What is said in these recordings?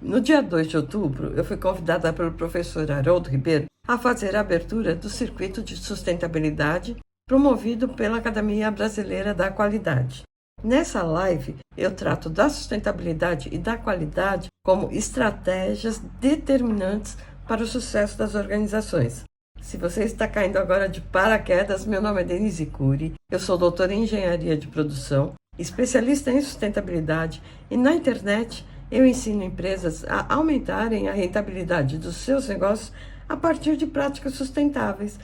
No dia 2 de outubro, eu fui convidada pelo professor Haroldo Ribeiro a fazer a abertura do circuito de sustentabilidade promovido pela Academia Brasileira da Qualidade. Nessa live, eu trato da sustentabilidade e da qualidade como estratégias determinantes para o sucesso das organizações. Se você está caindo agora de paraquedas, meu nome é Denise Cury, eu sou doutora em engenharia de produção, especialista em sustentabilidade e na internet eu ensino empresas a aumentarem a rentabilidade dos seus negócios a partir de práticas sustentáveis.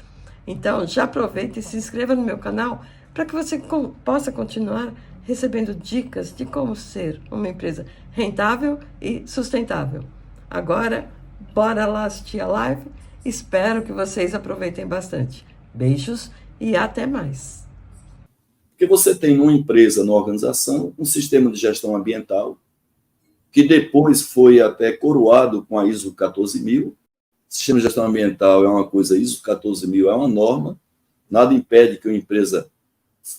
Então, já aproveita e se inscreva no meu canal para que você possa continuar recebendo dicas de como ser uma empresa rentável e sustentável. Agora, bora lá assistir a live? Espero que vocês aproveitem bastante. Beijos e até mais. Porque você tem uma empresa, numa organização, um sistema de gestão ambiental, que depois foi até coroado com a ISO 14000. O sistema de gestão ambiental é uma coisa, ISO 14000 é uma norma, nada impede que uma empresa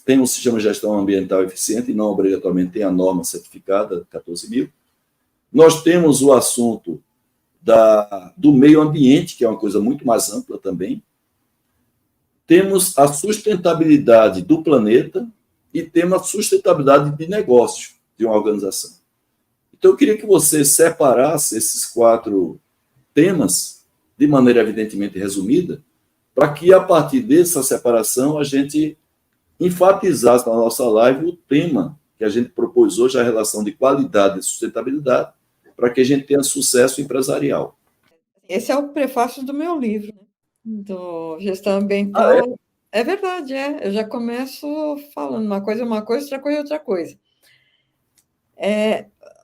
tenha um sistema de gestão ambiental eficiente e não obrigatoriamente tenha a norma certificada 14000. Nós temos o assunto do meio ambiente, que é uma coisa muito mais ampla também. Temos a sustentabilidade do planeta e temos a sustentabilidade de negócio de uma organização. Então, eu queria que você separasse esses 4 temas de maneira evidentemente resumida, para que, a partir dessa separação, a gente enfatizasse na nossa live o tema que a gente propôs hoje, a relação de qualidade e sustentabilidade, para que a gente tenha sucesso empresarial. Esse é o prefácio do meu livro, do Gestão Ambiental. É verdade, eu já começo falando uma coisa, outra coisa, outra coisa.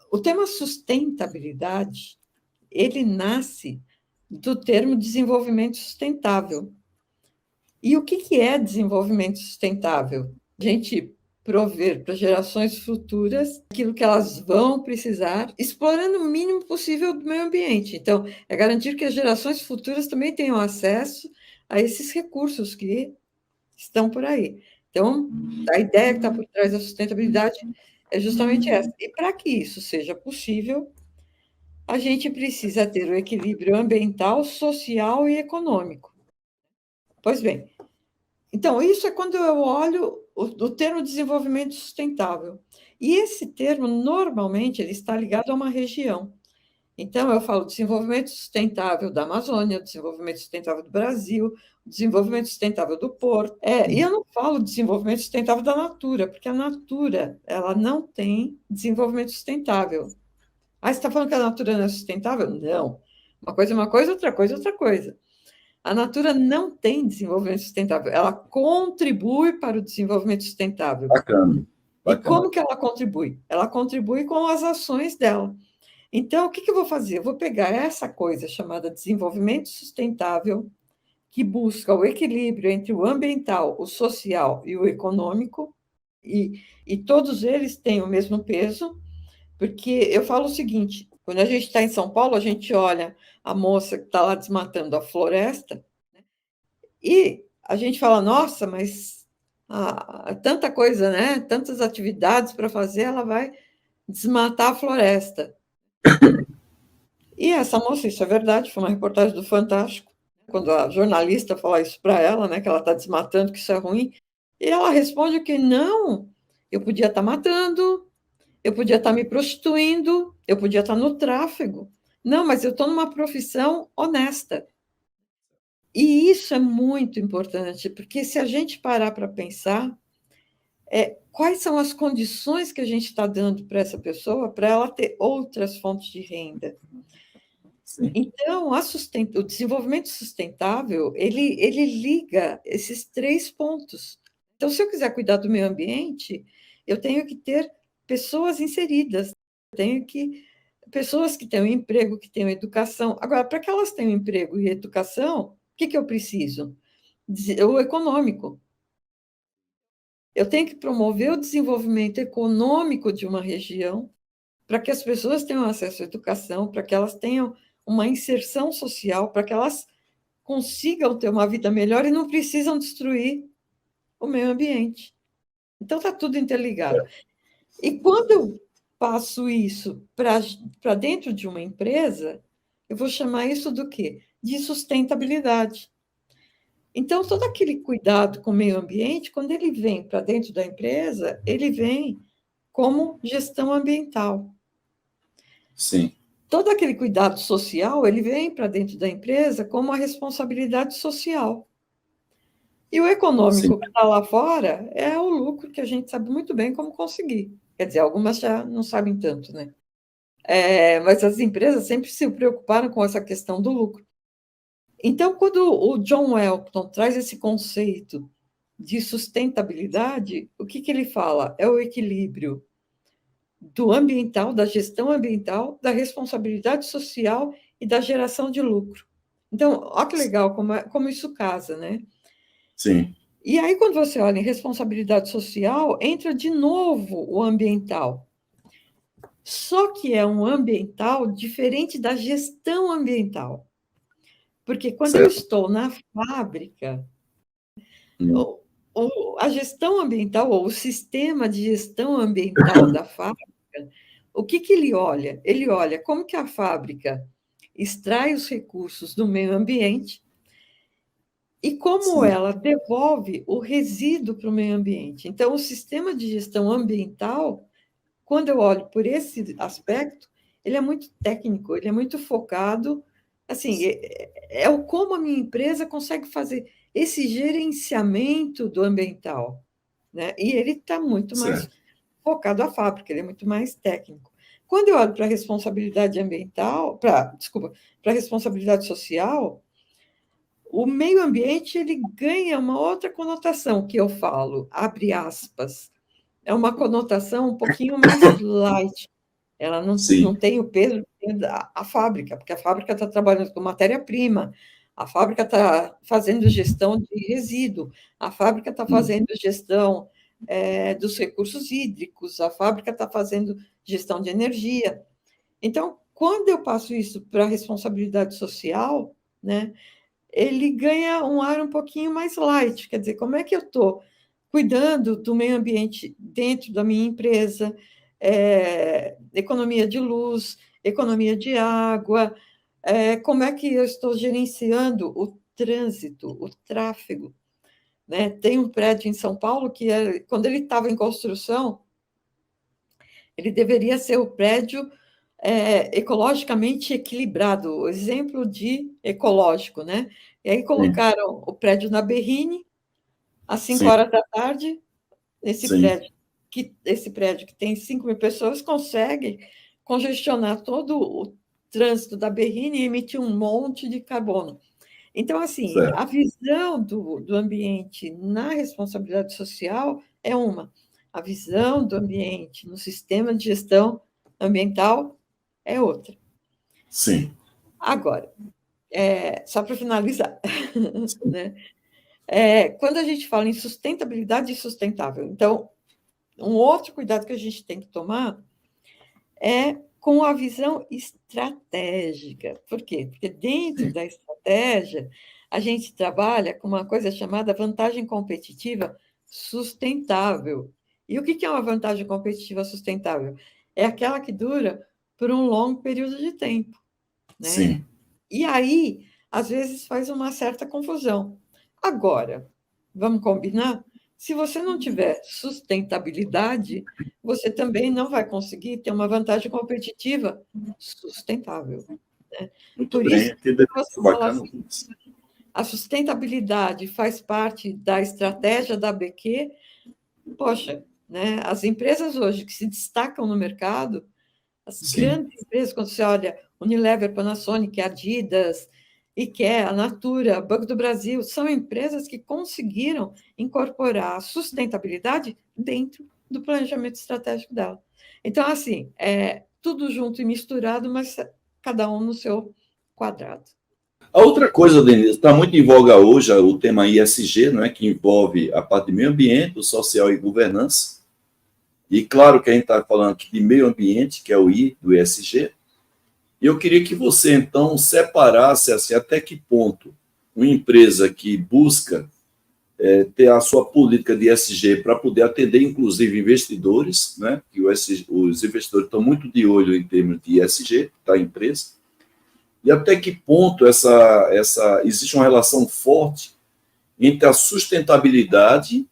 O tema sustentabilidade, ele nasce do termo desenvolvimento sustentável. E o que é desenvolvimento sustentável? A gente prover para gerações futuras aquilo que elas vão precisar, explorando o mínimo possível do meio ambiente. Então, é garantir que as gerações futuras também tenham acesso a esses recursos que estão por aí. Então, a ideia que está por trás da sustentabilidade é justamente essa. E para que isso seja possível, a gente precisa ter o equilíbrio ambiental, social e econômico. Pois bem, então, isso é quando eu olho o termo desenvolvimento sustentável. E esse termo, normalmente, ele está ligado a uma região. Então, eu falo desenvolvimento sustentável da Amazônia, desenvolvimento sustentável do Brasil, desenvolvimento sustentável do Porto. E eu não falo desenvolvimento sustentável da Natura, porque a Natura ela não tem desenvolvimento sustentável. Ah, você está falando que a Natura não é sustentável? Não. Uma coisa, outra coisa, outra coisa. A Natura não tem desenvolvimento sustentável, ela contribui para o desenvolvimento sustentável. Bacana. E como que ela contribui? Ela contribui com as ações dela. Então, o que eu vou fazer? Eu vou pegar essa coisa chamada desenvolvimento sustentável, que busca o equilíbrio entre o ambiental, o social e o econômico, e todos eles têm o mesmo peso, porque eu falo o seguinte: quando a gente está em São Paulo, a gente olha a moça que está lá desmatando a floresta, e a gente fala, nossa, mas tanta coisa, né? Tantas atividades para fazer, ela vai desmatar a floresta. E essa moça, isso é verdade, foi uma reportagem do Fantástico, quando a jornalista fala isso para ela, né, que ela está desmatando, que isso é ruim, e ela responde que não, eu podia estar matando, eu podia estar me prostituindo, eu podia estar no tráfego. Não, mas eu estou numa profissão honesta. E isso é muito importante, porque se a gente parar para pensar, quais são as condições que a gente está dando para essa pessoa para ela ter outras fontes de renda. Sim. Então, o desenvolvimento sustentável, ele liga esses 3 pontos. Então, se eu quiser cuidar do meio ambiente, eu tenho que ter pessoas inseridas, pessoas que tenham emprego, que tenham educação. Agora, para que elas tenham emprego e educação, o que eu preciso? O econômico. Eu tenho que promover o desenvolvimento econômico de uma região para que as pessoas tenham acesso à educação, para que elas tenham uma inserção social, para que elas consigam ter uma vida melhor e não precisam destruir o meio ambiente. Então, está tudo interligado. E quando passo isso para dentro de uma empresa, eu vou chamar isso do quê? De sustentabilidade. Então, todo aquele cuidado com o meio ambiente, quando ele vem para dentro da empresa, ele vem como gestão ambiental. Sim. Todo aquele cuidado social, ele vem para dentro da empresa como uma responsabilidade social. E o econômico Sim. que está lá fora é o lucro que a gente sabe muito bem como conseguir. Quer dizer, algumas já não sabem tanto, né? Mas as empresas sempre se preocuparam com essa questão do lucro. Então, quando o John Elton traz esse conceito de sustentabilidade, o que ele fala? É o equilíbrio do ambiental, da gestão ambiental, da responsabilidade social e da geração de lucro. Então, olha que legal como isso casa, né? Sim. E aí, quando você olha em responsabilidade social, entra de novo o ambiental. Só que é um ambiental diferente da gestão ambiental. Porque quando eu Certo. estou na fábrica, a gestão ambiental, ou o sistema de gestão ambiental da fábrica, o que ele olha? Ele olha como que a fábrica extrai os recursos do meio ambiente e como Sim. ela devolve o resíduo para o meio ambiente. Então, o sistema de gestão ambiental, quando eu olho por esse aspecto, ele é muito técnico, ele é muito focado, assim, é o como a minha empresa consegue fazer esse gerenciamento do ambiental, né? E ele está muito mais Certo. focado à fábrica, ele é muito mais técnico. Quando eu olho para a responsabilidade ambiental, para a responsabilidade social, o meio ambiente ele ganha uma outra conotação que eu falo, abre aspas, é uma conotação um pouquinho mais light. Ela não Sim. tem o peso da fábrica, porque a fábrica está trabalhando com matéria-prima, a fábrica está fazendo gestão de resíduo, a fábrica está fazendo gestão dos recursos hídricos, a fábrica está fazendo gestão de energia. Então, quando eu passo isso para a responsabilidade social, né, ele ganha um ar um pouquinho mais light, quer dizer, como é que eu estou cuidando do meio ambiente dentro da minha empresa, economia de luz, economia de água, como é que eu estou gerenciando o trânsito, o tráfego, né? Tem um prédio em São Paulo que, quando ele estava em construção, ele deveria ser o prédio ecologicamente equilibrado, o exemplo de ecológico, né? E aí Sim. colocaram o prédio na Berrini, às 5 Sim. horas da tarde, Sim. esse prédio que tem 5.000 pessoas consegue congestionar todo o trânsito da Berrini e emitir um monte de carbono. Então, assim, Certo. a visão do ambiente na responsabilidade social é uma, a visão do ambiente no sistema de gestão ambiental é outra. Sim. Agora, só para finalizar, né? Quando a gente fala em sustentabilidade e sustentável, então, um outro cuidado que a gente tem que tomar é com a visão estratégica. Por quê? Porque dentro Sim. da estratégia, a gente trabalha com uma coisa chamada vantagem competitiva sustentável. E o que é uma vantagem competitiva sustentável? É aquela que dura por um longo período de tempo, né? Sim. E aí, às vezes, faz uma certa confusão. Agora, vamos combinar? Se você não tiver sustentabilidade, você também não vai conseguir ter uma vantagem competitiva sustentável, né? Muito Por isso, bem. Que quando você fala bacana. assim, a sustentabilidade faz parte da estratégia da ABQ, poxa, né? As empresas hoje que se destacam no mercado, as Sim. grandes empresas, quando você olha Unilever, Panasonic, Adidas, IKEA, Natura, Banco do Brasil, são empresas que conseguiram incorporar a sustentabilidade dentro do planejamento estratégico dela. Então, assim, tudo junto e misturado, mas cada um no seu quadrado. A outra coisa, Denise, está muito em voga hoje o tema ISG, não é, que envolve a parte de meio ambiente, o social e governança. E claro que a gente está falando aqui de meio ambiente, que é o I do ESG. E eu queria que você, então, separasse assim, até que ponto uma empresa que busca ter a sua política de ESG para poder atender, inclusive, investidores, né? Que os investidores estão muito de olho em termos de ESG da empresa. E até que ponto existe uma relação forte entre a sustentabilidade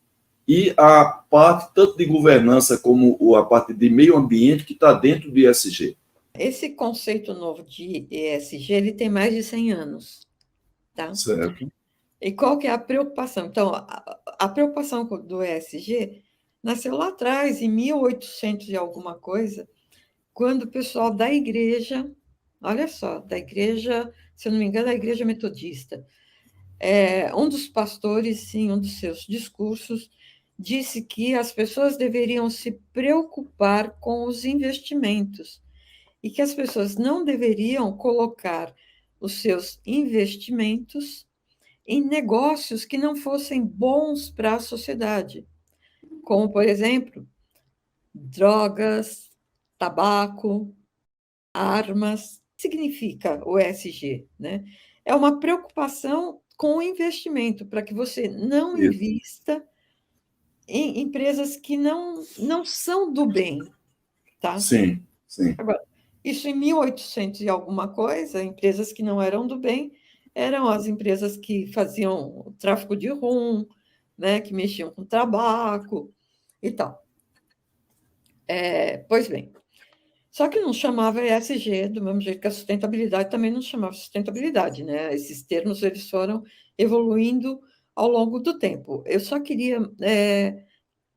e a parte tanto de governança como a parte de meio ambiente que está dentro do ESG. Esse conceito novo de ESG, ele tem mais de 100 anos, tá? Certo. E qual que é a preocupação? Então, a preocupação do ESG nasceu lá atrás, em 1800 e alguma coisa, quando o pessoal da igreja, olha só, da igreja, se eu não me engano, da igreja metodista, um dos pastores, em um dos seus discursos, disse que as pessoas deveriam se preocupar com os investimentos e que as pessoas não deveriam colocar os seus investimentos em negócios que não fossem bons para a sociedade, como, por exemplo, drogas, tabaco, armas. O que significa o ESG, né? É uma preocupação com o investimento, para que você não Isso. invista em empresas que não são do bem, tá? Sim, sim. Agora, isso em 1800 e alguma coisa, empresas que não eram do bem, eram as empresas que faziam tráfico de rum, né, que mexiam com tabaco e tal. Pois bem, só que não chamava ESG, do mesmo jeito que a sustentabilidade também não chamava sustentabilidade, né? Esses termos eles foram evoluindo ao longo do tempo. Eu só queria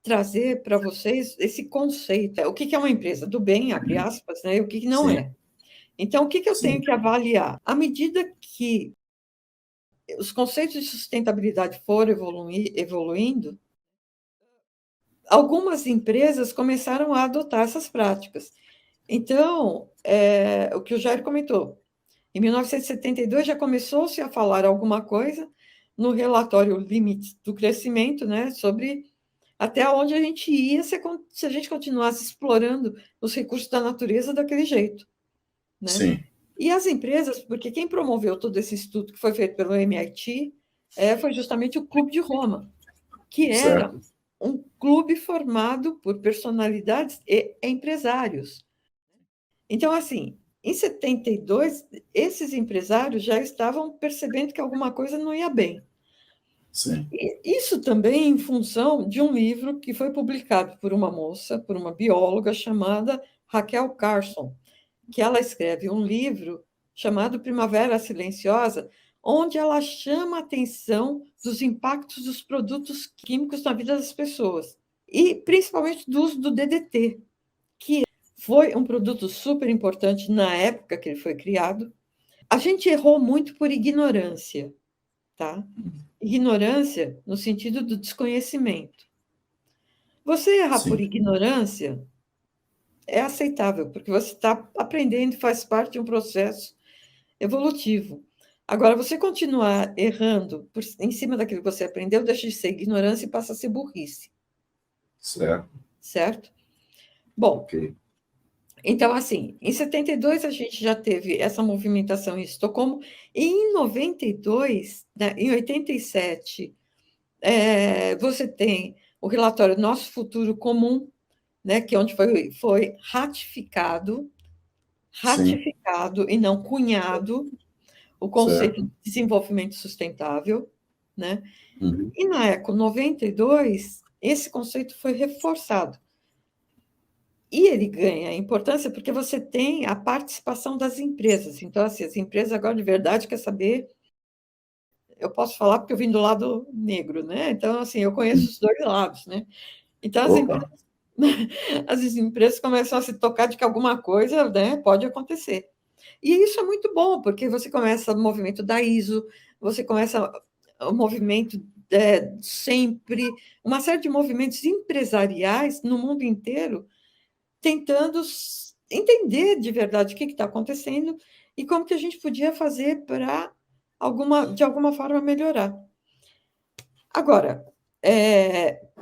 trazer para vocês esse conceito. O que é uma empresa do bem, abre aspas, né? E o que não Sim, é. Então, o que eu tenho sim, que avaliar? À medida que os conceitos de sustentabilidade foram evoluindo, algumas empresas começaram a adotar essas práticas. Então, o que o Jair comentou, em 1972 já começou-se a falar alguma coisa no relatório Limite do Crescimento, né, sobre até onde a gente ia se a gente continuasse explorando os recursos da natureza daquele jeito, né? sim. E as empresas, porque quem promoveu todo esse estudo que foi feito pelo MIT foi justamente o Clube de Roma, que era Certo. um clube formado por personalidades e empresários. Então, assim, em 72, esses empresários já estavam percebendo que alguma coisa não ia bem. Sim. E isso também em função de um livro que foi publicado por uma moça, por uma bióloga chamada Raquel Carson, que ela escreve um livro chamado Primavera Silenciosa, onde ela chama a atenção dos impactos dos produtos químicos na vida das pessoas, e principalmente do uso do DDT, que foi um produto super importante na época que ele foi criado. A gente errou muito por ignorância, tá? Ignorância no sentido do desconhecimento. Você errar por Sim. ignorância é aceitável, porque você está aprendendo, faz parte de um processo evolutivo. Agora, você continuar errando em cima daquilo que você aprendeu, deixa de ser ignorância e passa a ser burrice. Certo. Certo? Bom, Ok. então, assim, em 72 a gente já teve essa movimentação em Estocolmo, e em 92, né, em 87, você tem o relatório Nosso Futuro Comum, né, que é onde foi ratificado Sim. e não cunhado o conceito de Certo. desenvolvimento sustentável, né? Uhum. E na Eco 92, esse conceito foi reforçado. E ele ganha importância porque você tem a participação das empresas. Então, assim, as empresas agora de verdade quer saber. Eu posso falar porque eu vim do lado negro, né? Então, assim, eu conheço os dois lados, né? Então, Opa. as empresas começam a se tocar de que alguma coisa, né, pode acontecer. E isso é muito bom, porque você começa o movimento da ISO, você começa o movimento sempre, uma série de movimentos empresariais no mundo inteiro, tentando entender de verdade o que está acontecendo e como que a gente podia fazer para, de alguma forma, melhorar. Agora,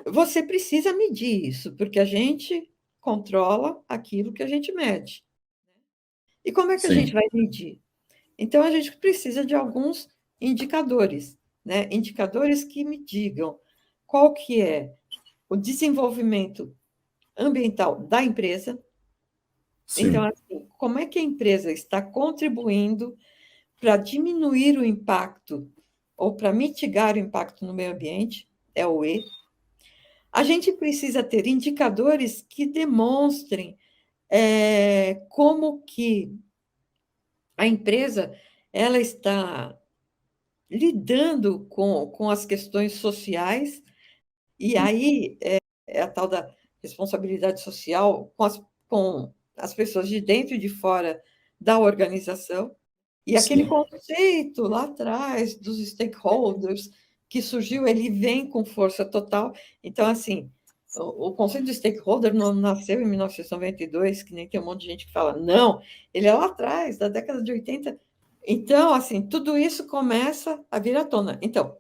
você precisa medir isso, porque a gente controla aquilo que a gente mede. E como é que a gente Sim. vai medir? Então, a gente precisa de alguns indicadores. né? Indicadores que me digam qual que é o desenvolvimento ambiental da empresa. Sim. Então, assim, como é que a empresa está contribuindo para diminuir o impacto ou para mitigar o impacto no meio ambiente? É o E. A gente precisa ter indicadores que demonstrem como que a empresa ela está lidando com as questões sociais, e aí é a tal da responsabilidade social com as pessoas de dentro e de fora da organização. E aquele Sim. conceito lá atrás dos stakeholders que surgiu, ele vem com força total. Então, assim, o conceito de stakeholder não nasceu em 1992, que nem tem um monte de gente que fala, não, ele é lá atrás, da década de 80. Então, assim, tudo isso começa a vir à tona. Então,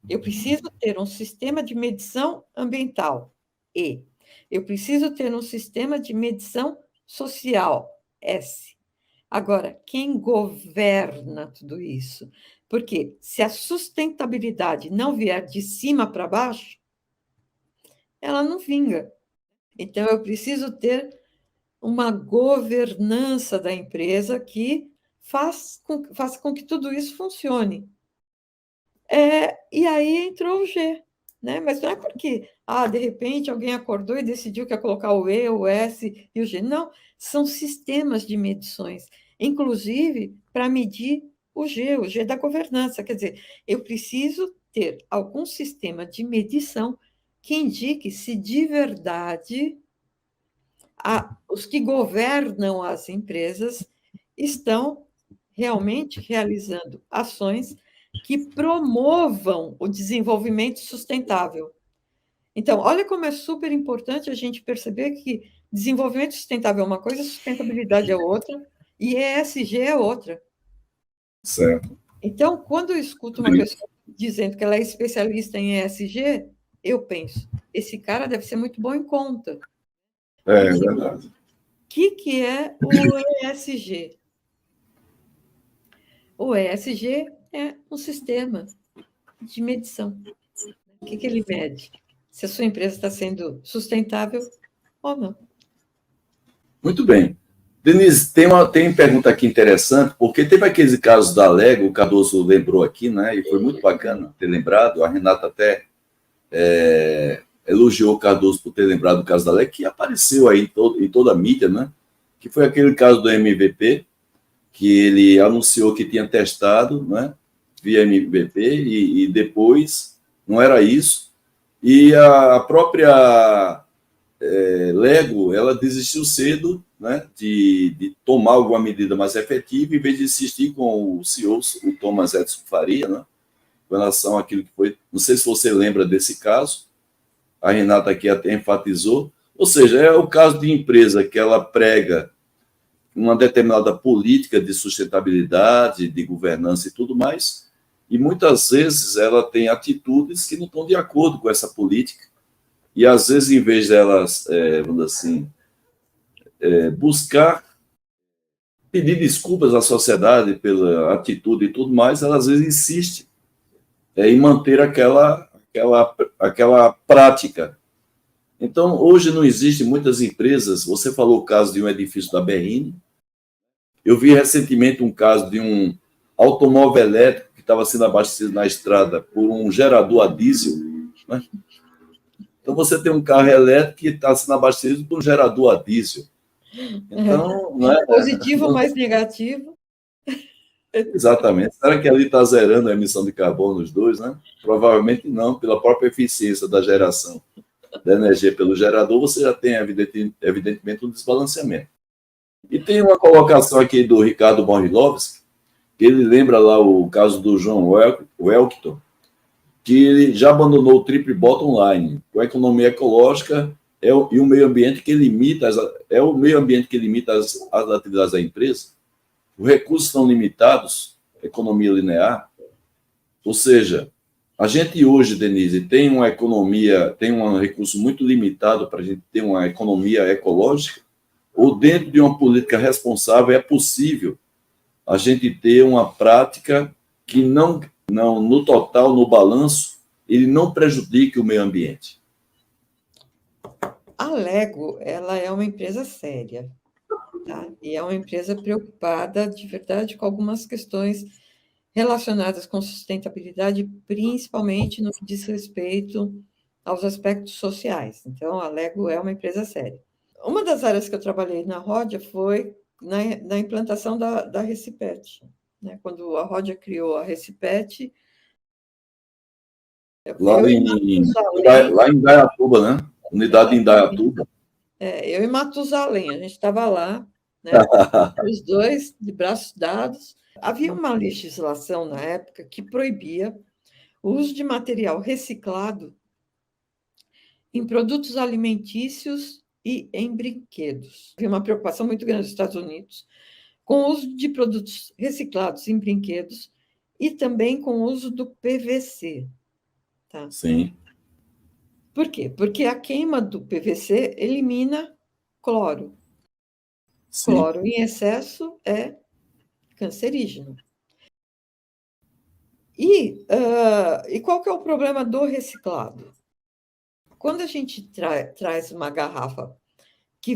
eu preciso ter um sistema de medição ambiental, E. Eu preciso ter um sistema de medição social, S. Agora, quem governa tudo isso? Porque se a sustentabilidade não vier de cima para baixo, ela não vinga. Então, eu preciso ter uma governança da empresa que faça com que tudo isso funcione. E aí entrou o G, né? Mas não é porque, de repente, alguém acordou e decidiu que ia colocar o E, o S e o G. Não, são sistemas de medições, inclusive para medir o G da governança. Quer dizer, eu preciso ter algum sistema de medição que indique se de verdade os que governam as empresas estão realmente realizando ações que promovam o desenvolvimento sustentável. Então, olha como é super importante a gente perceber que desenvolvimento sustentável é uma coisa, sustentabilidade é outra, e ESG é outra. Certo. Então, quando eu escuto uma pessoa dizendo que ela é especialista em ESG, eu penso, esse cara deve ser muito bom em conta. É verdade. O que é o ESG? O ESG é um sistema de medição. O que ele mede? Se a sua empresa está sendo sustentável ou não. Muito bem. Denise, tem pergunta aqui interessante, porque teve aquele caso da Lego, o Cardoso lembrou aqui, né? E foi muito bacana ter lembrado. A Renata até elogiou o Cardoso por ter lembrado do caso da Lego, que apareceu aí em toda a mídia, né? Que foi aquele caso do MVP, que ele anunciou que tinha testado, né? Via MVP, e depois não era isso. E a própria Lego, ela desistiu cedo, né, de tomar alguma medida mais efetiva, em vez de insistir com o CEO, o Thomas Edison Faria, né, com relação àquilo que foi. Não sei se você lembra desse caso, a Renata aqui até enfatizou. Ou seja, é o caso de empresa que ela prega uma determinada política de sustentabilidade, de governança e tudo mais, e muitas vezes ela tem atitudes que não estão de acordo com essa política, e às vezes, em vez delas, vamos assim, buscar pedir desculpas à sociedade pela atitude e tudo mais, ela às vezes insiste em manter aquela prática. Então, hoje não existe muitas empresas. Você falou o caso de um edifício da BRN. Eu vi recentemente um caso de um automóvel elétrico que estava sendo abastecido na estrada por um gerador a diesel, né? Então, você tem um carro elétrico que está sendo abastecido por um gerador a diesel. Então, não é... Positivo mais negativo. Exatamente. Será que ali está zerando a emissão de carbono nos dois, né? Provavelmente não, pela própria eficiência da geração da energia pelo gerador, você já tem, evidentemente, um desbalanceamento. E tem uma colocação aqui do Ricardo Borrilovski, que ele lembra lá o caso do João Welkton, que ele já abandonou o triple bottom line, com a economia ecológica e o meio ambiente que limita as atividades da empresa. Os recursos são limitados, economia linear, ou seja, a gente hoje, Denise, tem uma economia, tem um recurso muito limitado para a gente ter uma economia ecológica, ou dentro de uma política responsável é possível a gente ter uma prática que não não, no total, no balanço, ele não prejudique o meio ambiente? A Lego, ela é uma empresa séria, tá? E é uma empresa preocupada, de verdade, com algumas questões relacionadas com sustentabilidade, principalmente no que diz respeito aos aspectos sociais. Então, a Lego é uma empresa séria. Uma das áreas que eu trabalhei na Ródia foi na implantação da Recipet, né? Quando a Ródia criou a Recipet, Lá eu e em, Matusalém, lá em Indaiatuba, né? Unidade em Indaiatuba. eu e Matusalém, a gente estava lá, né? Os dois de braços dados. Havia uma legislação na época que proibia o uso de material reciclado em produtos alimentícios e em brinquedos. Havia uma preocupação muito grande nos Estados Unidos com o uso de produtos reciclados em brinquedos e também com o uso do PVC. Tá? Sim. Por quê? Porque a queima do PVC elimina cloro. Sim. Cloro em excesso é cancerígeno. E qual que é o problema do reciclado? Quando a gente traz uma garrafa que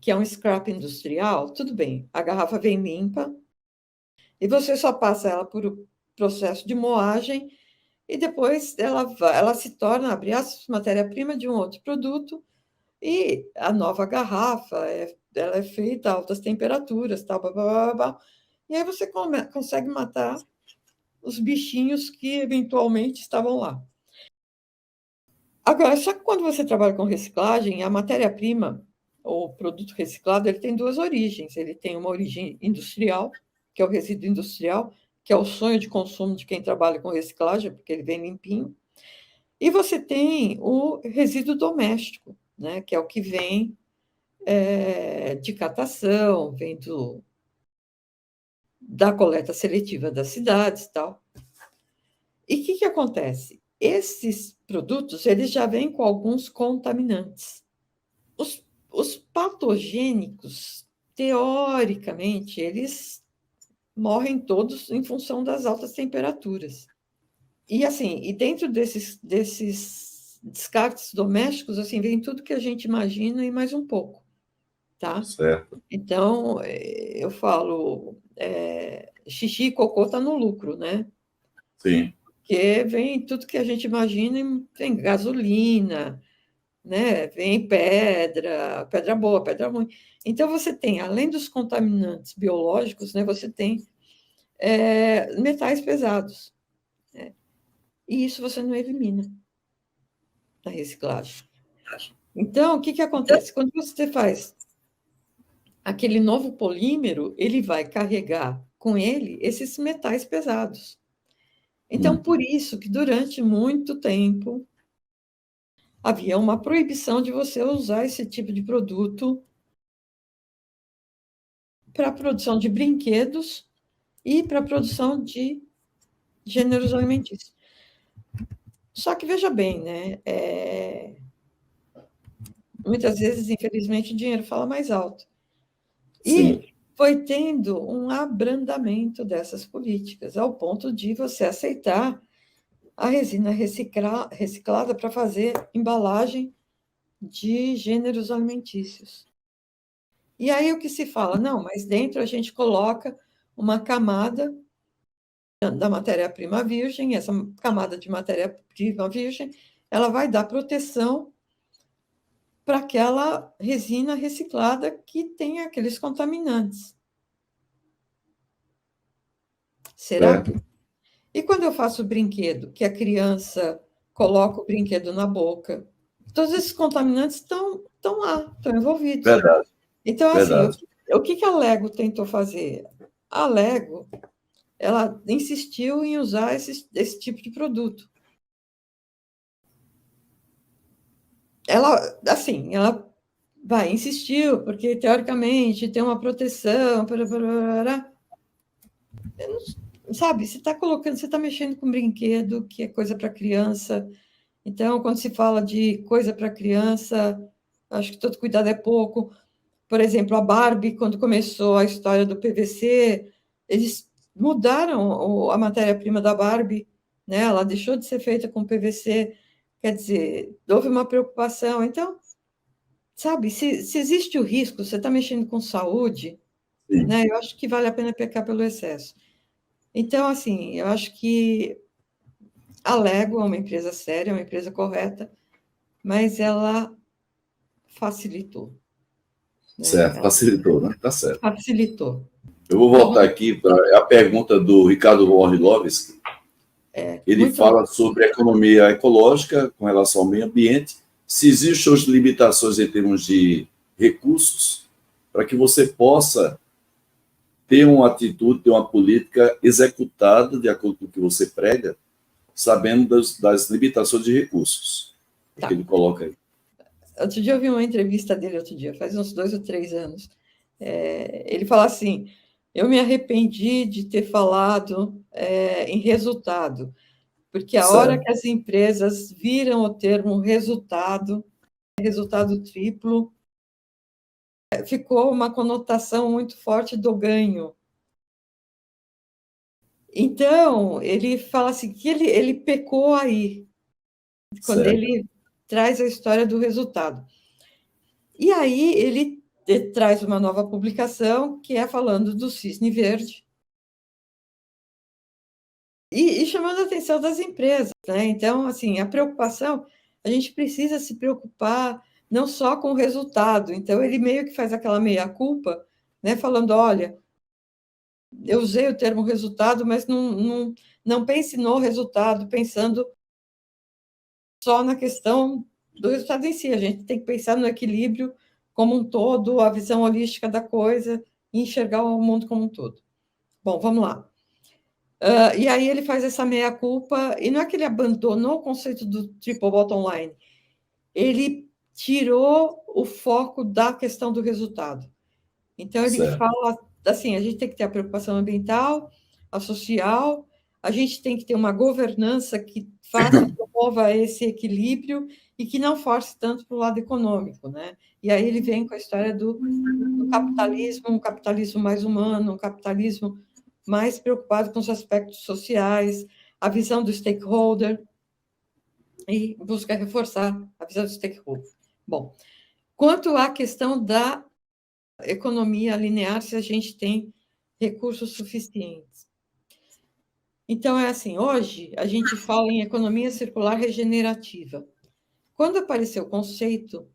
é um scrap industrial, tudo bem, a garrafa vem limpa e você só passa ela por um processo de moagem e depois ela se torna, abre aspas, matéria-prima de um outro produto e a nova garrafa ela é feita a altas temperaturas, tal, blá, blá, blá, blá, e aí você consegue matar os bichinhos que eventualmente estavam lá. Agora, só que quando você trabalha com reciclagem, a matéria-prima, ou produto reciclado, ele tem duas origens. Ele tem uma origem industrial, que é o resíduo industrial, que é o sonho de consumo de quem trabalha com reciclagem, porque ele vem limpinho. E você tem o resíduo doméstico, né, que é o que vem de catação, vem da coleta seletiva das cidades e tal. E o que acontece? Esses produtos eles já vêm com alguns contaminantes. Os patogênicos, teoricamente, eles morrem todos em função das altas temperaturas. E assim, e dentro desses descartes domésticos, assim, vem tudo que a gente imagina e mais um pouco, tá? Certo. Então, eu falo, xixi e cocô tá no lucro, né? Sim. Porque vem tudo que a gente imagina, vem gasolina, né? Vem pedra boa, pedra ruim. Então, você tem, além dos contaminantes biológicos, né, você tem metais pesados. Né? E isso você não elimina na reciclagem. Então, o que acontece? Quando você faz aquele novo polímero, ele vai carregar com ele esses metais pesados. Então, por isso que durante muito tempo havia uma proibição de você usar esse tipo de produto para a produção de brinquedos e para a produção de gêneros alimentícios. Só que veja bem, né? Muitas vezes, infelizmente, o dinheiro fala mais alto. Sim. E foi tendo um abrandamento dessas políticas, ao ponto de você aceitar a resina reciclada para fazer embalagem de gêneros alimentícios. E aí o que se fala? Não, mas dentro a gente coloca uma camada da matéria-prima virgem, essa camada de matéria-prima virgem, ela vai dar proteção para aquela resina reciclada que tem aqueles contaminantes. Será? Certo. E quando eu faço brinquedo, que a criança coloca o brinquedo na boca, todos esses contaminantes estão lá, estão envolvidos. Verdade. Então, assim, Verdade. o que a Lego tentou fazer? A Lego, ela insistiu em usar esse tipo de produto. Ela insistiu, porque teoricamente tem uma proteção, sabe? Você está colocando, você está mexendo com um brinquedo que é coisa para criança. Então, quando se fala de coisa para criança, acho que todo cuidado é pouco. Por exemplo, a Barbie, quando começou a história do PVC, eles mudaram a matéria-prima da Barbie né? Ela deixou de ser feita com PVC, quer dizer, houve uma preocupação. Então, sabe, se existe o risco, você está mexendo com saúde, né? Eu acho que vale a pena pecar pelo excesso. Então, assim, eu acho que a Lego é uma empresa séria, é uma empresa correta, mas ela facilitou. Né? Certo, facilitou, né? Tá certo. Facilitou. Eu vou voltar aqui para a pergunta do Ricardo Orlovski. Ele fala sobre economia ecológica com relação ao meio ambiente, se existem suas limitações em termos de recursos, para que você possa ter uma atitude, ter uma política executada de acordo com o que você prega, sabendo das limitações de recursos. Tá. Que ele coloca aí. Outro dia eu vi uma entrevista dele, faz uns 2 ou 3 anos. Ele fala assim, eu me arrependi de ter falado em resultado, porque a hora que as empresas viram o termo resultado triplo, ficou uma conotação muito forte do ganho. Então, ele fala assim, que ele pecou aí, quando ele traz a história do resultado. E aí ele traz uma nova publicação, que é falando do cisne verde, e chamando a atenção das empresas, né? Então, assim, a preocupação, a gente precisa se preocupar não só com o resultado. Então, ele meio que faz aquela meia-culpa, né? Falando, olha, eu usei o termo resultado, mas não pense no resultado, pensando só na questão do resultado em si. A gente tem que pensar no equilíbrio como um todo, a visão holística da coisa, e enxergar o mundo como um todo. Bom, vamos lá. E aí ele faz essa meia-culpa, e não é que ele abandonou o conceito do triple bottom line, ele tirou o foco da questão do resultado. Então, ele fala assim, a gente tem que ter a preocupação ambiental, a social, a gente tem que ter uma governança que faça e promova esse equilíbrio e que não force tanto para o lado econômico, né? E aí ele vem com a história do capitalismo, um capitalismo mais humano, um capitalismo mais preocupado com os aspectos sociais, a visão do stakeholder, e busca reforçar a visão do stakeholder. Bom, quanto à questão da economia linear, se a gente tem recursos suficientes. Então, é assim, hoje a gente fala em economia circular regenerativa. Quando apareceu o conceito,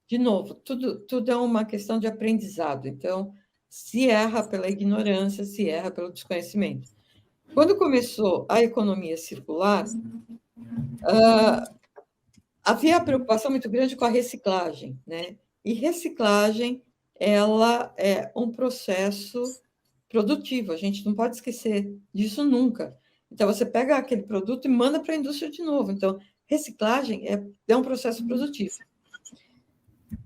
de novo, tudo é uma questão de aprendizado. Então, se erra pela ignorância, se erra pelo desconhecimento. Quando começou a economia circular, havia a preocupação muito grande com a reciclagem, né? E reciclagem, ela é um processo produtivo, a gente não pode esquecer disso nunca. Então, você pega aquele produto e manda para a indústria de novo. Então, reciclagem é um processo produtivo.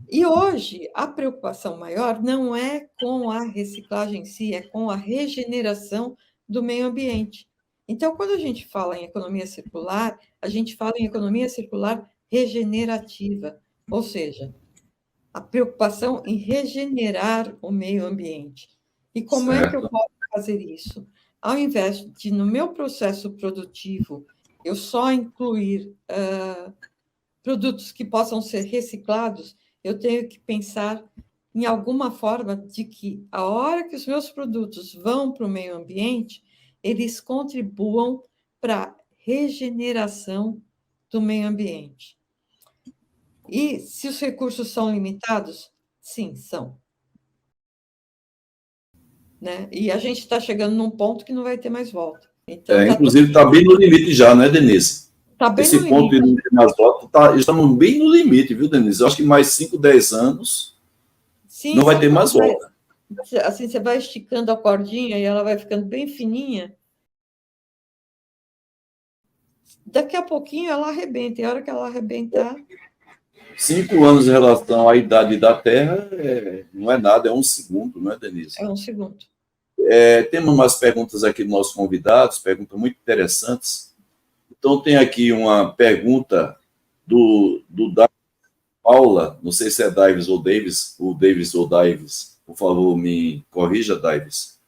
E hoje, a preocupação maior não é com a reciclagem em si, é com a regeneração do meio ambiente. Então, quando a gente fala em economia circular, a gente fala em economia circular regenerativa, ou seja, a preocupação em regenerar o meio ambiente. E como é que eu posso fazer isso? Ao invés de, no meu processo produtivo, eu só incluir produtos que possam ser reciclados, eu tenho que pensar em alguma forma de que, a hora que os meus produtos vão para o meio ambiente, eles contribuam para a regeneração do meio ambiente. E se os recursos são limitados? Sim, são. Né? E a gente está chegando num ponto que não vai ter mais volta. Então, inclusive, está bem no limite já, né, Denise? Tá bem esse no ponto limite. de não ter mais volta, estamos bem no limite, viu, Denise? Eu acho que mais 5, 10 anos Sim, não vai ter mais volta. Assim, você vai esticando a cordinha e ela vai ficando bem fininha. Daqui a pouquinho ela arrebenta, e a hora que ela arrebentar... 5 anos em relação à idade da Terra não é nada, é um segundo, não é, Denise? É um segundo. Temos umas perguntas aqui dos nossos convidados, perguntas muito interessantes. Então, tem aqui uma pergunta do Paula, não sei se é Davis ou Davis, por favor, me corrija, Davis.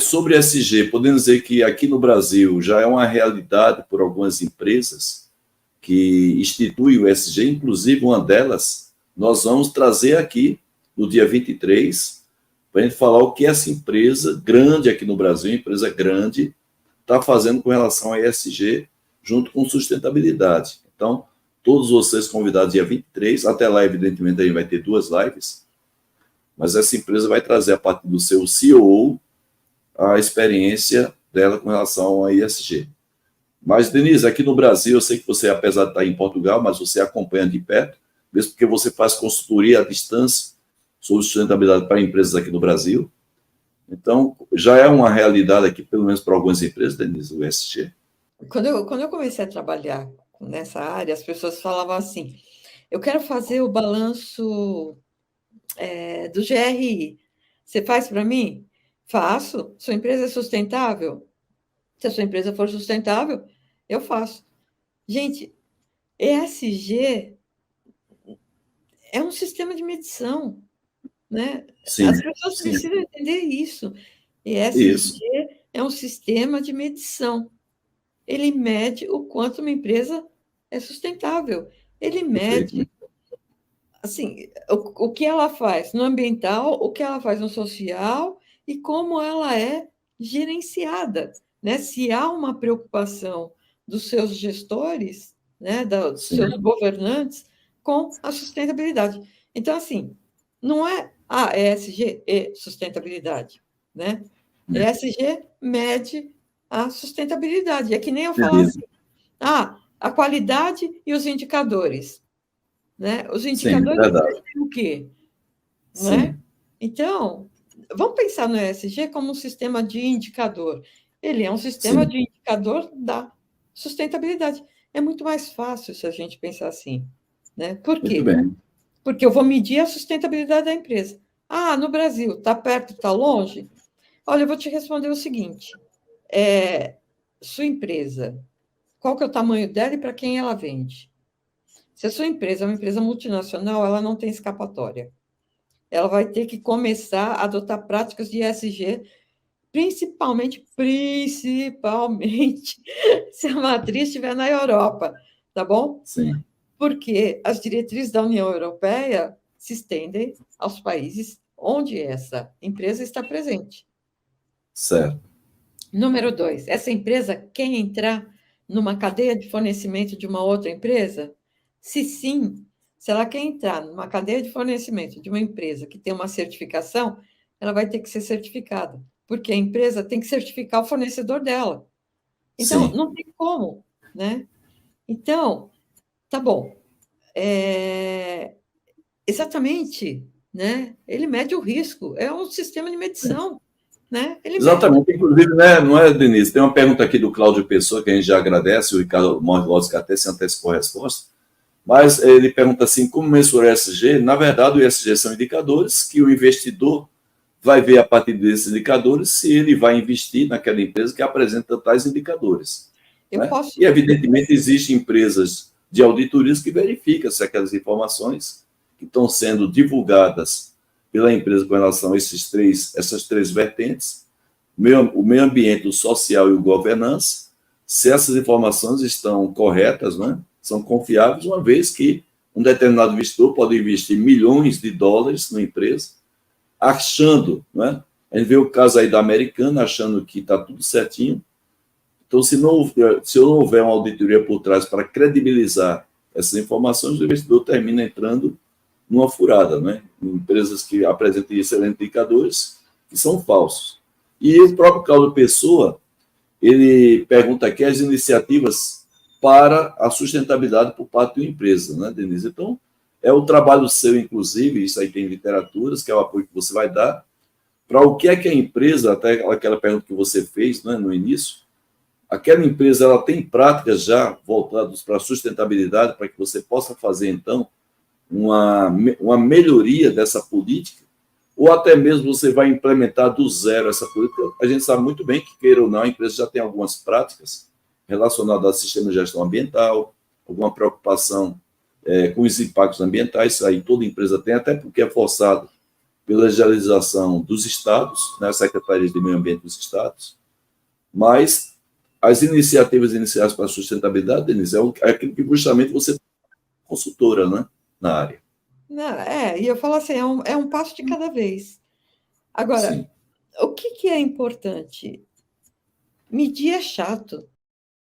Sobre ESG, podemos dizer que aqui no Brasil já é uma realidade por algumas empresas que instituem o ESG, inclusive uma delas nós vamos trazer aqui no dia 23, para a gente falar o que essa empresa grande aqui no Brasil, empresa grande, está fazendo com relação a ESG, junto com sustentabilidade. Então, todos vocês convidados dia 23, até lá, evidentemente, a gente vai ter 2 lives, mas essa empresa vai trazer, a partir do seu CEO, a experiência dela com relação a ESG. Mas, Denise, aqui no Brasil, eu sei que você, apesar de estar em Portugal, mas você acompanha de perto, mesmo porque você faz consultoria à distância sobre sustentabilidade para empresas aqui no Brasil. Então, já é uma realidade aqui, pelo menos para algumas empresas, Denise, o ESG. Quando eu comecei a trabalhar nessa área, as pessoas falavam assim, eu quero fazer o balanço do GRI. Você faz para mim? Faço. Sua empresa é sustentável? Se a sua empresa for sustentável, eu faço. Gente, ESG é um sistema de medição, né? Sim, As pessoas sim. precisam entender isso. ESG é um sistema de medição. Ele mede o quanto uma empresa é sustentável. Ele mede, assim, o que ela faz no ambiental, o que ela faz no social e como ela é gerenciada, né? Se há uma preocupação dos seus gestores, né, dos seus governantes com a sustentabilidade. Então, assim, não é ESG e sustentabilidade, né? ESG mede a sustentabilidade. É que nem eu falar assim, a qualidade e os indicadores, né? Os indicadores medem o quê? Né? Então, vamos pensar no ESG como um sistema de indicador. Ele é um sistema de indicador da sustentabilidade. É muito mais fácil se a gente pensar assim, né? Por quê? Porque eu vou medir a sustentabilidade da empresa. No Brasil, está perto, está longe? Olha, eu vou te responder o seguinte: sua empresa, qual que é o tamanho dela e para quem ela vende? Se a sua empresa é uma empresa multinacional, ela não tem escapatória. Ela vai ter que começar a adotar práticas de ESG, principalmente, se a matriz estiver na Europa, tá bom? Sim. Porque as diretrizes da União Europeia se estendem aos países onde essa empresa está presente. Certo. Número 2, essa empresa quer entrar numa cadeia de fornecimento de uma outra empresa? Se sim, se ela quer entrar numa cadeia de fornecimento de uma empresa que tem uma certificação, ela vai ter que ser certificada, porque a empresa tem que certificar o fornecedor dela. Então, não tem como, né? Então, tá bom. Exatamente, né? Ele mede o risco, é um sistema de medição. Né? Exatamente, inclusive, né, não é, Denise? Tem uma pergunta aqui do Cláudio Pessoa, que a gente já agradece, o Ricardo Morlowski até se antecipou a resposta, mas ele pergunta assim, como mensurar o ESG? Na verdade, o ESG são indicadores que o investidor vai ver a partir desses indicadores se ele vai investir naquela empresa que apresenta tais indicadores. Né? E, evidentemente, existem empresas de auditorias que verificam se aquelas informações que estão sendo divulgadas pela empresa com relação a essas três vertentes, o meio ambiente, o social e o governança, se essas informações estão corretas, né, são confiáveis, uma vez que um determinado investidor pode investir milhões de dólares na empresa, achando, né, a gente vê o caso aí da Americana, achando que está tudo certinho. Então, se não houver uma auditoria por trás para credibilizar essas informações, o investidor termina entrando numa furada, né? Empresas que apresentam excelentes indicadores que são falsos. E o próprio Cláudio Pessoa, ele pergunta aqui as iniciativas para a sustentabilidade por parte de uma empresa, né, Denise? Então, é o trabalho seu, inclusive, isso aí tem literaturas, que é o apoio que você vai dar, para o que é que a empresa, até aquela pergunta que você fez, né, no início, aquela empresa ela tem práticas já voltadas para a sustentabilidade, para que você possa fazer, então, uma melhoria dessa política, ou até mesmo você vai implementar do zero essa política. A gente sabe muito bem que, queira ou não, a empresa já tem algumas práticas relacionadas ao sistema de gestão ambiental, alguma preocupação com os impactos ambientais, isso aí toda empresa tem, até porque é forçado pela legislação dos estados, né, secretarias de meio ambiente dos estados, mas as iniciativas iniciais para a sustentabilidade, Denise, é aquilo que justamente você é consultora, né, na área. Não, e eu falo assim, é um passo de cada vez. Agora, Sim. o que é importante? Medir é chato.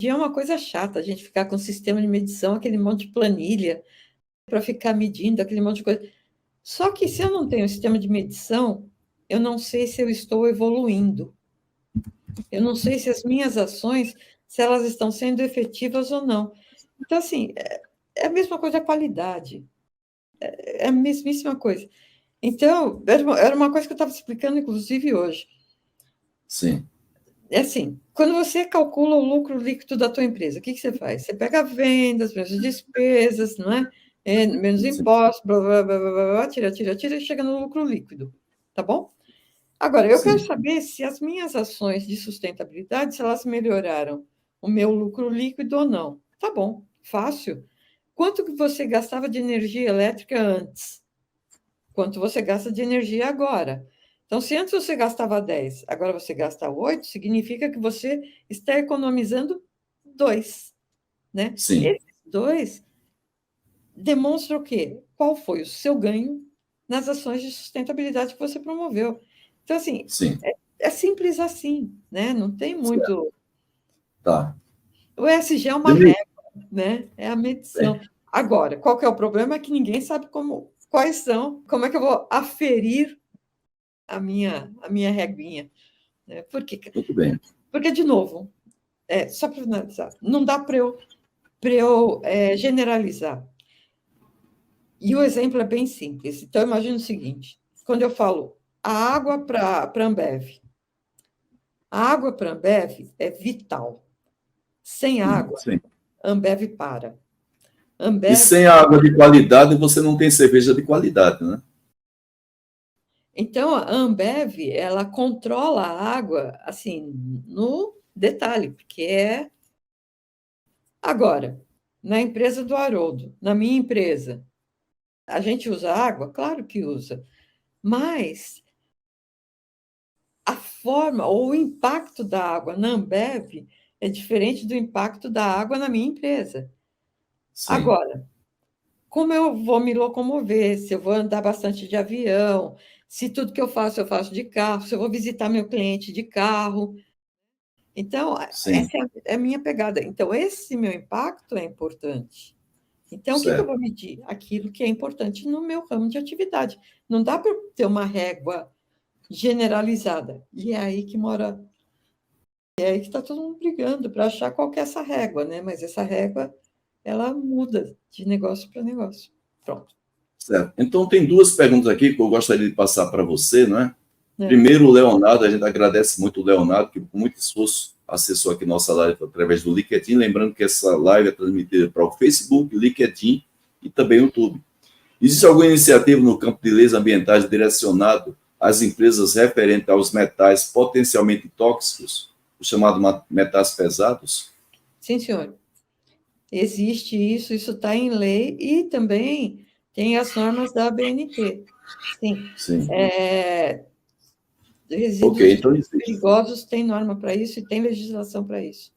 Medir é uma coisa chata, a gente ficar com sistema de medição, aquele monte de planilha, para ficar medindo aquele monte de coisa. Só que se eu não tenho sistema de medição, eu não sei se eu estou evoluindo. Eu não sei se as minhas ações, se elas estão sendo efetivas ou não. Então, assim, é a mesma coisa a qualidade. É a mesmíssima coisa. Então, era uma coisa que eu estava explicando, inclusive, hoje. Sim. É assim, quando você calcula o lucro líquido da tua empresa, o que você faz? Você pega vendas, menos despesas, não é? Menos impostos, blá, blá, blá, blá, blá, tira, e chega no lucro líquido, tá bom? Agora, eu quero saber se as minhas ações de sustentabilidade, se elas melhoraram o meu lucro líquido ou não. Tá bom, fácil. Quanto que você gastava de energia elétrica antes? Quanto você gasta de energia agora? Então, se antes você gastava 10, agora você gasta 8, significa que você está economizando 2, né? Sim. Esses 2 demonstram o quê? Qual foi o seu ganho nas ações de sustentabilidade que você promoveu. Então, assim, Sim. é simples assim, né? Não tem muito. Tá. O ESG é uma régua, né? É a medição. Agora, qual que é o problema? É que ninguém sabe quais são, como é que eu vou aferir a minha reguinha. Né? Muito bem. Porque, de novo, só para finalizar, não dá para eu generalizar. E o exemplo é bem simples. Então, imagina o seguinte: quando eu falo a água para a Ambev, a água para a Ambev é vital. Sem água, Sim. a Ambev para. E sem a água de qualidade, você não tem cerveja de qualidade, né? Então, a Ambev, ela controla a água, assim, no detalhe, porque é... Agora, na empresa do Haroldo, na minha empresa, a gente usa água? Claro que usa, mas a forma ou o impacto da água na Ambev é diferente do impacto da água na minha empresa. Sim. Agora, como eu vou me locomover, se eu vou andar bastante de avião, se tudo que eu faço de carro, se eu vou visitar meu cliente de carro. Então, Sim. essa é a minha pegada. Então, esse meu impacto é importante. Então, o que eu Certo. vou medir? Aquilo que é importante no meu ramo de atividade. Não dá para ter uma régua generalizada. E é aí que mora. É aí que está todo mundo brigando para achar qual que é essa régua, né? Mas essa régua, ela muda de negócio para negócio. Pronto. Certo. Então, tem duas perguntas aqui que eu gostaria de passar para você, não é? É. Primeiro, o Leonardo, a gente agradece muito o Leonardo, que com muito esforço acessou aqui nossa live através do LinkedIn. Lembrando que essa live é transmitida para o Facebook, LinkedIn e também o YouTube. Existe alguma iniciativa no campo de leis ambientais direcionado às empresas referente aos metais potencialmente tóxicos, os chamados metais pesados? Sim, senhor. Existe isso está em lei e também tem as normas da ABNT. Sim. Sim. Ok, Resíduos então existe. perigosos tem norma para isso e tem legislação para isso.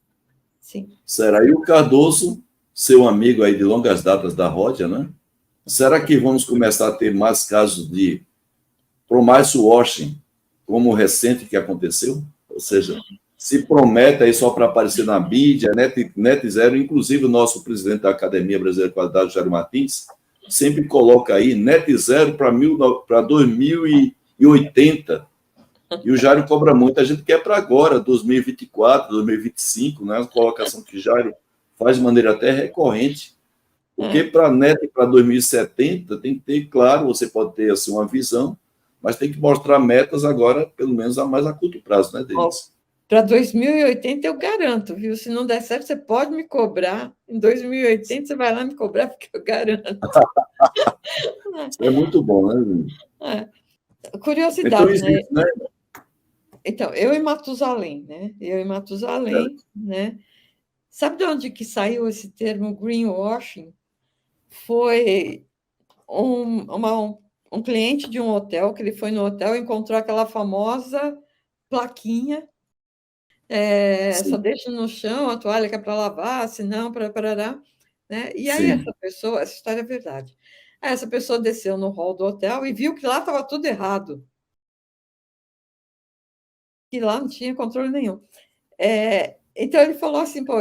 Sim. Será? E o Cardoso, seu amigo aí de longas datas da Ródia, né? Será que vamos começar a ter mais casos de promise washing, como o recente que aconteceu? Ou seja, se promete aí só para aparecer na mídia, net zero, inclusive o nosso presidente da Academia Brasileira de Qualidade, Jairo Martins, sempre coloca aí net zero para 2080. E o Jairo cobra muito, a gente quer para agora, 2024, 2025, né? Uma colocação que Jairo faz de maneira até recorrente. Porque para a NET para 2070 tem que ter, claro, você pode ter assim, uma visão, mas tem que mostrar metas agora, pelo menos a mais a curto prazo, né, Denise? Para 2080 eu garanto, viu? Se não der certo, você pode me cobrar. Em 2080 você vai lá me cobrar, porque eu garanto. Isso é muito bom, né? Curiosidade, Então, existe, né? Então, eu e Matusalém, né? Né? Sabe de onde que saiu esse termo greenwashing? Foi um cliente de um hotel, que ele foi no hotel e encontrou aquela famosa plaquinha, só deixa no chão a toalha que é para lavar, senão para parará, né? E aí sim, essa pessoa, essa história é verdade. Aí essa pessoa desceu no hall do hotel e viu que lá estava tudo errado, que lá não tinha controle nenhum. Então ele falou assim, pô,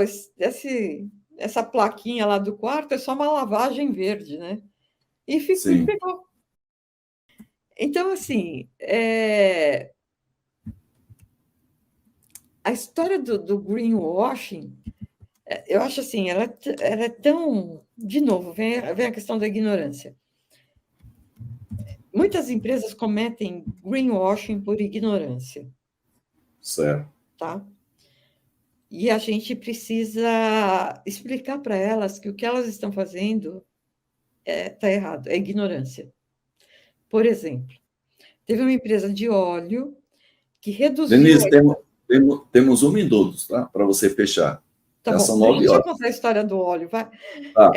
essa plaquinha lá do quarto é só uma lavagem verde, né? E sim, pegou. Então, assim, a história do greenwashing, eu acho assim, ela é tão. De novo, vem a questão da ignorância. Muitas empresas cometem greenwashing por ignorância, certo. tá? E a gente precisa explicar para elas que o que elas estão fazendo está errado, é ignorância. Por exemplo, teve uma empresa de óleo que reduziu. Denise, temos 1 minuto, tá? Para você fechar. Tá Já bom, são deixa eu 9 só horas. contar a história do óleo, vai. Tá,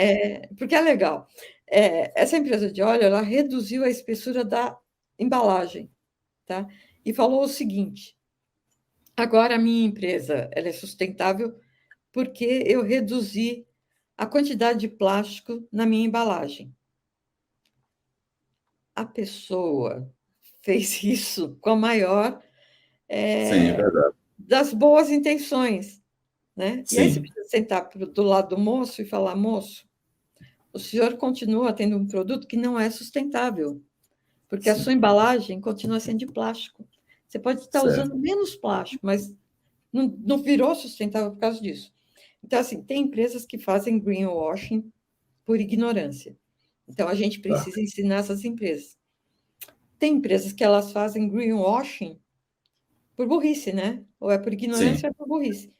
Porque é legal. Essa empresa de óleo, ela reduziu a espessura da embalagem, tá? E falou o seguinte: agora a minha empresa ela é sustentável porque eu reduzi a quantidade de plástico na minha embalagem. A pessoa fez isso com a maior sim, é verdade. das boas intenções, né? E aí você Sim, precisa sentar do lado do moço e falar, moço, o senhor continua tendo um produto que não é sustentável, porque a sim, sua embalagem continua sendo de plástico. Você pode estar certo. usando menos plástico, mas não virou sustentável por causa disso. Então, assim, tem empresas que fazem greenwashing por ignorância. Então, a gente Tá, precisa ensinar essas empresas. Tem empresas que elas fazem greenwashing por burrice, né? Ou é por sim, ignorância ou é por burrice.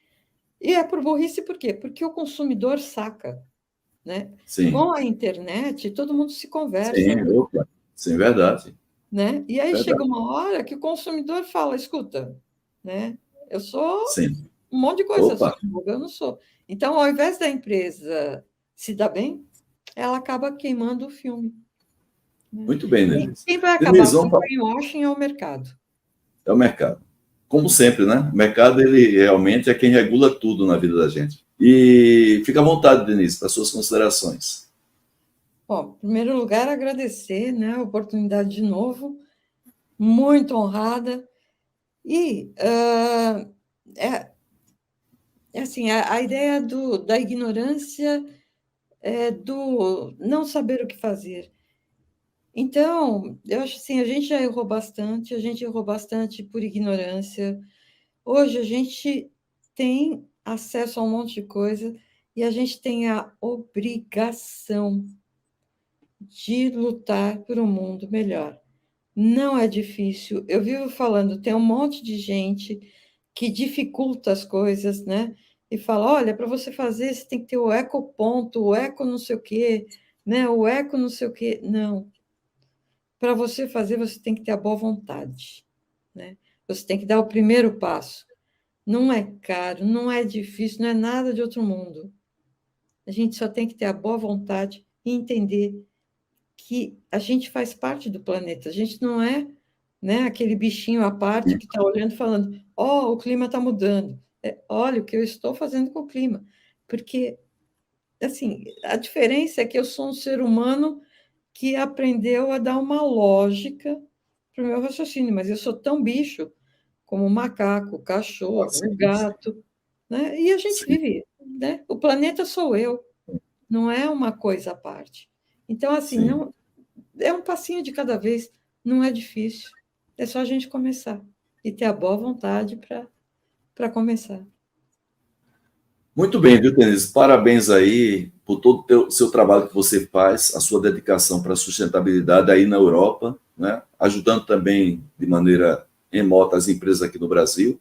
E é por burrice por quê? Porque o consumidor saca, né? sim, Com a internet, todo mundo se conversa, sim, opa, sim, verdade, né? E aí chega verdade, uma hora que o consumidor fala, escuta, né? Eu sou sim, um monte de coisa, eu sou opa, boba, eu não sou. Então, ao invés da empresa se dar bem, ela acaba queimando o filme, né? muito bem, E Denise. quem vai acabar Denise, com o greenwashing é o mercado. é o mercado. Como sempre, né? O mercado, ele realmente é quem regula tudo na vida da gente. E fica à vontade, Denise, para suas considerações. Bom, em primeiro lugar, agradecer, né, a oportunidade de novo, muito honrada. E é, assim, a ideia da ignorância é do não saber o que fazer. Então, eu acho assim, a gente já errou bastante, a gente errou bastante por ignorância. Hoje a gente tem acesso a um monte de coisa e a gente tem a obrigação de lutar por um mundo melhor. Não é difícil. Eu vivo falando, tem um monte de gente que dificulta as coisas, né? E fala, olha, para você fazer, você tem que ter o ecoponto, o eco não sei o quê, né? O eco não sei o quê. Não. Para você fazer, você tem que ter a boa vontade, né? Você tem que dar o primeiro passo. Não é caro, não é difícil, não é nada de outro mundo. A gente só tem que ter a boa vontade e entender que a gente faz parte do planeta. A gente não é, né, aquele bichinho à parte que está olhando e falando: ó, o clima está mudando. Olha o que eu estou fazendo com o clima. Porque, assim, a diferença é que eu sou um ser humano que aprendeu a dar uma lógica para o meu raciocínio, mas eu sou tão bicho como o macaco, o Ah, cachorro, sim, o gato, né? E a gente sim, vive, né? O planeta sou eu, não é uma coisa à parte. Então, assim, sim. não é um passinho de cada vez, não é difícil. É só a gente começar e ter a boa vontade para começar. Muito bem, viu, Denise? Parabéns aí por todo o seu trabalho que você faz, a sua dedicação para a sustentabilidade aí na Europa, né? Ajudando também de maneira remota as empresas aqui no Brasil.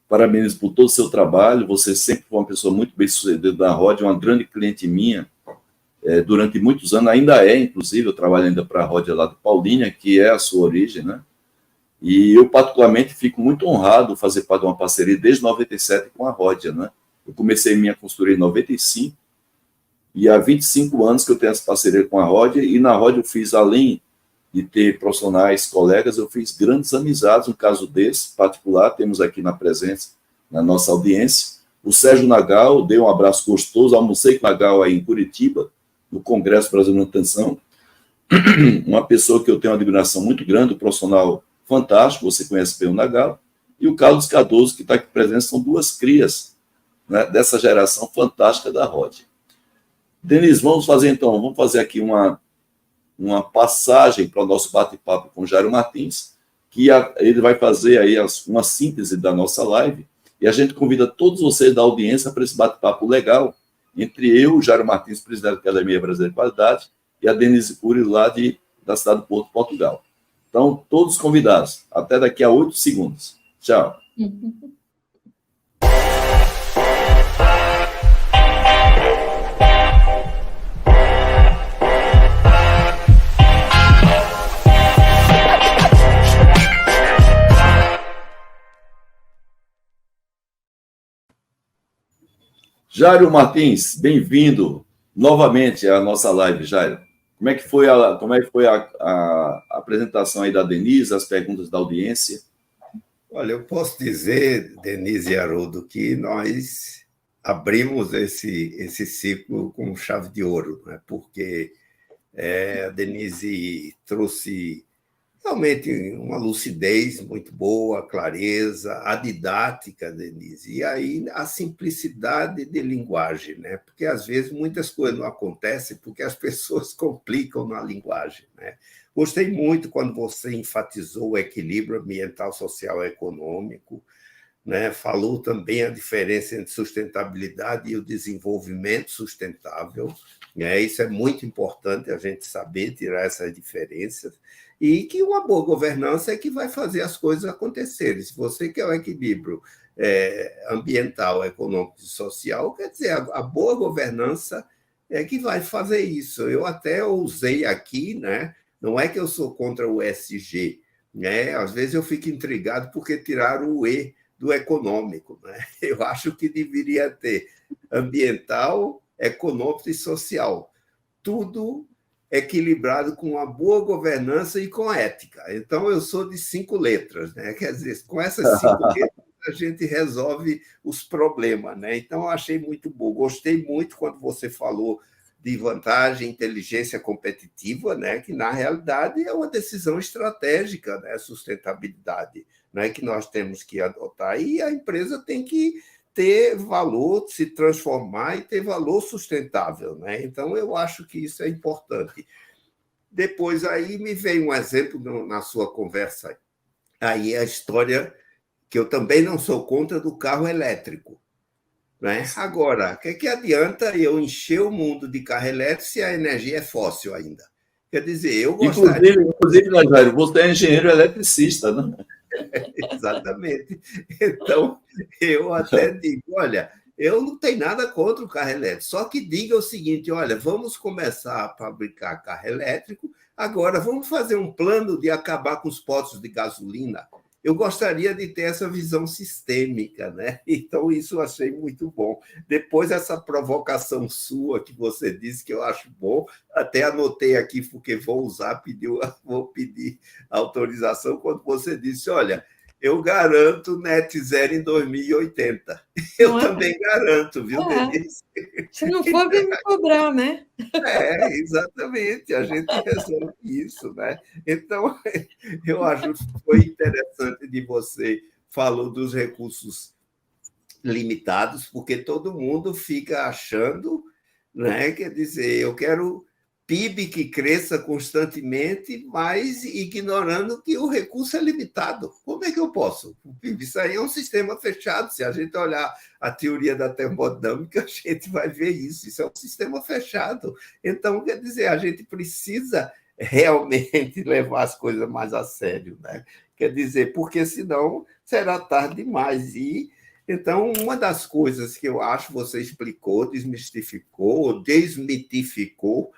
Parabéns por todo o seu trabalho. Você sempre foi uma pessoa muito bem-sucedida na Rod, uma grande cliente minha durante muitos anos, ainda é, inclusive, eu trabalho ainda para a Rod lá de Paulínia, que é a sua origem, né? E eu, particularmente, fico muito honrado fazer parte de uma parceria desde 97 com a Rodia, né? Eu comecei minha consultoria em 95 e há 25 anos que eu tenho essa parceria com a Rodia, e na Rodia eu fiz, além de ter profissionais, colegas, eu fiz grandes amizades, um caso desse, particular, temos aqui na presença, na nossa audiência, o Sérgio Nagal, dei um abraço gostoso, almocei com o Nagal aí em Curitiba, no Congresso Brasileiro de Manutenção, uma pessoa que eu tenho uma admiração muito grande, um profissional fantástico, você conhece bem o Nagal, e o Carlos Cardoso, que está aqui presente, são duas crias, né, dessa geração fantástica da ROD. Denise, vamos fazer aqui uma passagem para o nosso bate-papo com o Jairo Martins, que ele vai fazer aí uma síntese da nossa live, e a gente convida todos vocês da audiência para esse bate-papo legal, entre eu, o Jairo Martins, presidente da Academia Brasileira de Qualidade, e a Denise Cury, lá da cidade do Porto, Portugal. Então, todos convidados. Até daqui a 8 segundos. Tchau. Jairo Martins, bem-vindo novamente à nossa live, Jairo. Como é que foi a apresentação aí da Denise, as perguntas da audiência? Olha, eu posso dizer, Denise e Haroldo, que nós abrimos esse ciclo com chave de ouro, né? Porque a Denise trouxe realmente uma lucidez muito boa, clareza, a didática, Denise, e aí a simplicidade de linguagem, né? Porque às vezes muitas coisas não acontecem porque as pessoas complicam na linguagem, né? Gostei muito quando você enfatizou o equilíbrio ambiental, social e econômico, né? Falou também a diferença entre sustentabilidade e o desenvolvimento sustentável, né? Isso é muito importante a gente saber tirar essas diferenças, e que uma boa governança é que vai fazer as coisas acontecerem. Se você quer o equilíbrio ambiental, econômico e social, quer dizer, a boa governança é que vai fazer isso. Eu até usei aqui, né? Não é que eu sou contra o ESG, né? Às vezes eu fico intrigado porque tiraram o E do econômico, né? Eu acho que deveria ter ambiental, econômico e social. Tudo equilibrado com uma boa governança e com ética. Então, eu sou de 5 letras, né? Quer dizer, com essas 5 letras, a gente resolve os problemas, né? Então, eu achei muito bom. Gostei muito quando você falou de vantagem, inteligência competitiva, né? Que, na realidade, é uma decisão estratégica, né? Sustentabilidade, né? Que nós temos que adotar. E a empresa tem que ter valor, se transformar e ter valor sustentável, né? Então, eu acho que isso é importante. Depois, aí me veio um exemplo na sua conversa, aí a história que eu também não sou contra do carro elétrico, né? Agora, o que adianta eu encher o mundo de carro elétrico se a energia é fóssil ainda? Quer dizer, eu gostaria... Inclusive, né, Jairo, você é engenheiro eletricista, né? Exatamente. Então, eu até digo, olha, eu não tenho nada contra o carro elétrico, só que diga o seguinte, olha, vamos começar a fabricar carro elétrico, agora vamos fazer um plano de acabar com os postos de gasolina. Eu gostaria de ter essa visão sistêmica, né? Então, isso eu achei muito bom. Depois, essa provocação sua que você disse, que eu acho bom, até anotei aqui, porque vou usar, vou pedir autorização, quando você disse, olha, eu garanto net zero em 2080. Eu também garanto, viu, Denise? Se não for, vem me cobrar, né? Exatamente, a gente resolve isso, né? Então, eu acho que foi interessante de você falou dos recursos limitados, porque todo mundo fica achando, né? Quer dizer, eu quero PIB que cresça constantemente, mas ignorando que o recurso é limitado. Como é que eu posso? O PIB, isso aí é um sistema fechado. Se a gente olhar a teoria da termodinâmica, a gente vai ver isso. Isso é um sistema fechado. Então, quer dizer, a gente precisa realmente levar as coisas mais a sério, né? Quer dizer, porque senão será tarde demais. Então, uma das coisas que eu acho você explicou, desmistificou, desmitificou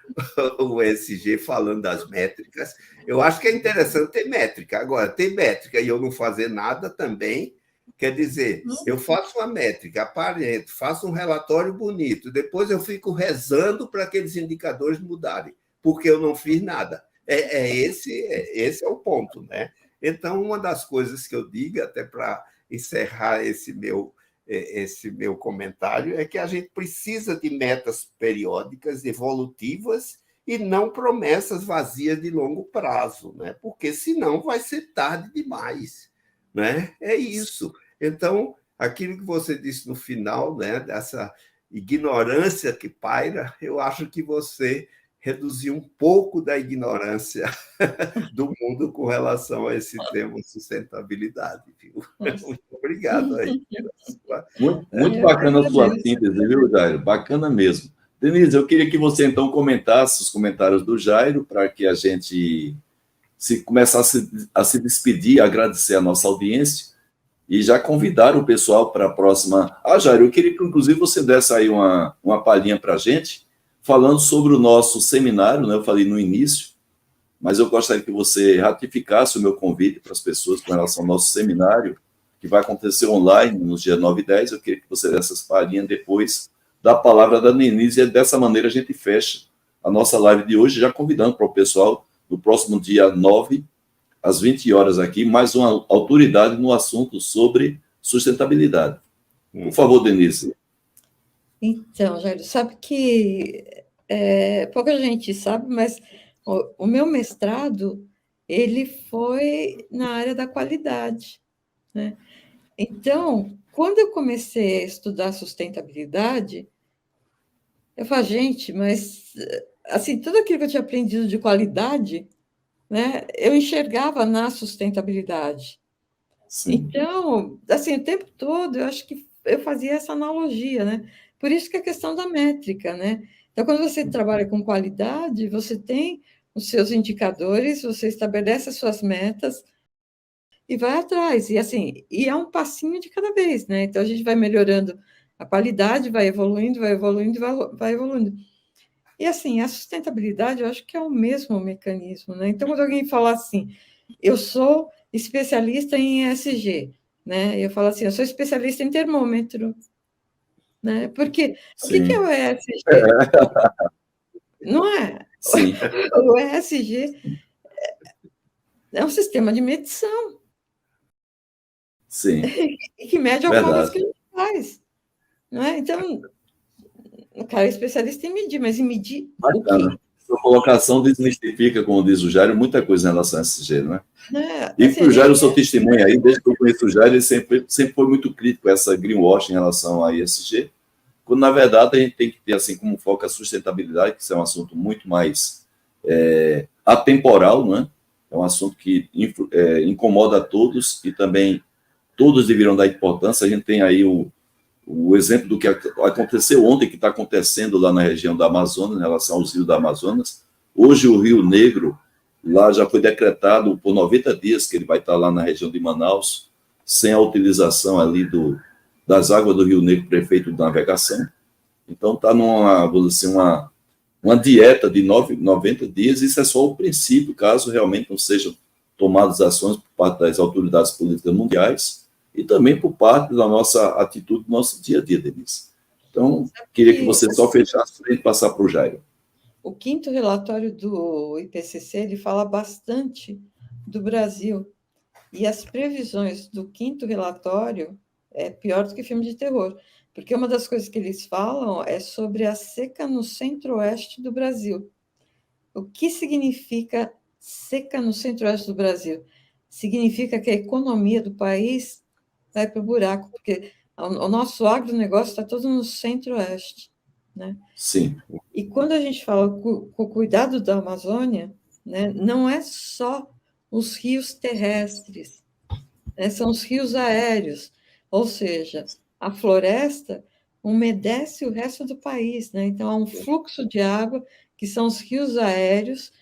o ESG falando das métricas. Eu acho que é interessante ter métrica. Agora, ter métrica e eu não fazer nada também, quer dizer, eu faço uma métrica, aparento, faço um relatório bonito, depois eu fico rezando para aqueles indicadores mudarem, porque eu não fiz nada. Esse é o ponto, né? Então, uma das coisas que eu digo, até para encerrar esse meu comentário, é que a gente precisa de metas periódicas, evolutivas, e não promessas vazias de longo prazo, né? Porque senão vai ser tarde demais, né? É isso. Então, aquilo que você disse no final, né, dessa ignorância que paira, eu acho que você reduziu um pouco da ignorância do mundo com relação a esse tema sustentabilidade. Viu? Muito obrigado aí. Muito bacana a sua síntese, viu, Jairo? Bacana mesmo. Denise, eu queria que você, então, comentasse os comentários do Jairo, para que a gente começasse a se despedir, agradecer a nossa audiência e já convidar o pessoal para a próxima. Jairo, eu queria que, inclusive, você desse aí uma palhinha para a gente, falando sobre o nosso seminário, né? Eu falei no início, mas eu gostaria que você ratificasse o meu convite para as pessoas com relação ao nosso seminário, que vai acontecer online nos dias 9 e 10. Eu queria que você desse essas palhinhas depois da palavra da Denise, e dessa maneira a gente fecha a nossa live de hoje, já convidando para o pessoal, no próximo dia 9, às 20 horas aqui, mais uma autoridade no assunto sobre sustentabilidade. Por favor, Denise. Então, Jair, sabe que pouca gente sabe, mas o meu mestrado, ele foi na área da qualidade, né? Então, quando eu comecei a estudar sustentabilidade, eu falei, gente, mas assim, tudo aquilo que eu tinha aprendido de qualidade, né, eu enxergava na sustentabilidade. Sim. Então, assim, o tempo todo, eu acho que eu fazia essa analogia, né? Por isso que a questão da métrica, né? Então, quando você trabalha com qualidade, você tem os seus indicadores, você estabelece as suas metas e vai atrás. E assim, e é um passinho de cada vez, né? Então, a gente vai melhorando a qualidade, vai evoluindo, vai evoluindo. E assim, a sustentabilidade, eu acho que é o mesmo mecanismo, né? Então, quando alguém fala assim, eu sou especialista em ESG, né? Eu falo assim, eu sou especialista em termômetro, né? Porque o que é o ESG? Não é? Sim. O ESG é um sistema de medição. Sim. Que mede algumas coisas que a Verdade. gente faz, não é? Então, o cara é especialista em medir, mas em medir Bacana. o quê? Sua colocação desmistifica, como diz o Jairo, muita coisa em relação a SG, né? Né? E Assim, para o Jairo, sou testemunha aí, desde que eu conheço o Jairo, ele sempre foi muito crítico a essa greenwash em relação à ESG, quando, na verdade, a gente tem que ter assim como foco a sustentabilidade, que isso é um assunto muito mais atemporal, né? É um assunto que incomoda a todos e também todos deveriam dar importância. A gente tem aí o exemplo do que aconteceu ontem, que está acontecendo lá na região da Amazônia, em relação aos rios da Amazonas. Hoje, o Rio Negro, lá já foi decretado por 90 dias que ele vai estar lá na região de Manaus, sem a utilização ali das águas do Rio Negro, prefeito de navegação. Então, está uma dieta de 90 dias. Isso é só o princípio, caso realmente não sejam tomadas ações por parte das autoridades políticas mundiais e também por parte da nossa atitude, do nosso dia a dia, Denise. Então, queria que você só fechasse para a gente passar para o Jairo. O 5º relatório do IPCC, ele fala bastante do Brasil. E as previsões do 5º relatório é pior do que filme de terror, porque uma das coisas que eles falam é sobre a seca no centro-oeste do Brasil. O que significa seca no centro-oeste do Brasil? Significa que a economia do país vai para o buraco, porque o nosso agronegócio está todo no centro-oeste, né? Sim. E quando a gente fala com o cuidado da Amazônia, né, não é só os rios terrestres, né, são os rios aéreos, ou seja, a floresta umedece o resto do país, né? Então há um fluxo de água que são os rios aéreos